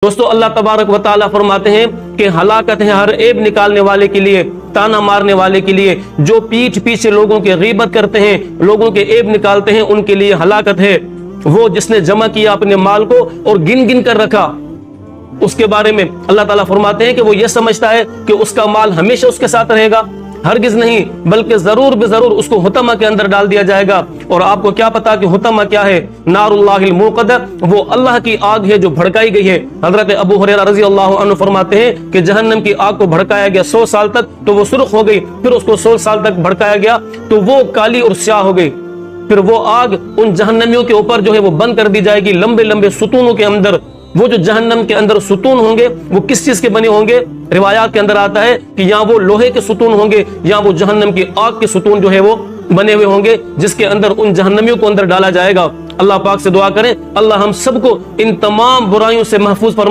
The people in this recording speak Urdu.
دوستو اللہ تبارک و تعالیٰ فرماتے ہیں کہ ہلاکت ہے ہر عیب نکالنے والے کے لیے، تانا مارنے والے کے لیے، جو پیٹھ پیچھے لوگوں کے غیبت کرتے ہیں، لوگوں کے عیب نکالتے ہیں، ان کے لیے ہلاکت ہے۔ وہ جس نے جمع کیا اپنے مال کو اور گن گن کر رکھا، اس کے بارے میں اللہ تعالیٰ فرماتے ہیں کہ وہ یہ سمجھتا ہے کہ اس کا مال ہمیشہ اس کے ساتھ رہے گا، ہرگز نہیں، بلکہ ضرور بے ضرور اس کو حطمہ کے اندر ڈال دیا جائے گا۔ اور آپ کو کیا پتا کہ حطمہ کیا ہے؟ نار اللہ الموقدہ، وہ اللہ کی آگ ہے جو بھڑکائی گئی ہے۔ حضرت ابو ہریرہ رضی اللہ عنہ فرماتے ہیں کہ جہنم کی آگ کو بھڑکایا گیا 100 سال تک تو وہ سرخ ہو گئی، پھر اس کو 100 سال تک بھڑکایا گیا تو وہ کالی اور سیاہ ہو گئی، پھر وہ آگ ان جہنمیوں کے اوپر جو ہے وہ بند کر دی جائے گی لمبے لمبے ستونوں کے اندر۔ وہ جو جہنم کے اندر ستون ہوں گے وہ کس چیز کے بنے ہوں گے؟ روایات کے اندر آتا ہے کہ یا وہ لوہے کے ستون ہوں گے یا وہ جہنم کی آگ کے ستون جو ہے وہ بنے ہوئے ہوں گے، جس کے اندر ان جہنمیوں کو اندر ڈالا جائے گا۔ اللہ پاک سے دعا کریں اللہ ہم سب کو ان تمام برائیوں سے محفوظ فرمائے۔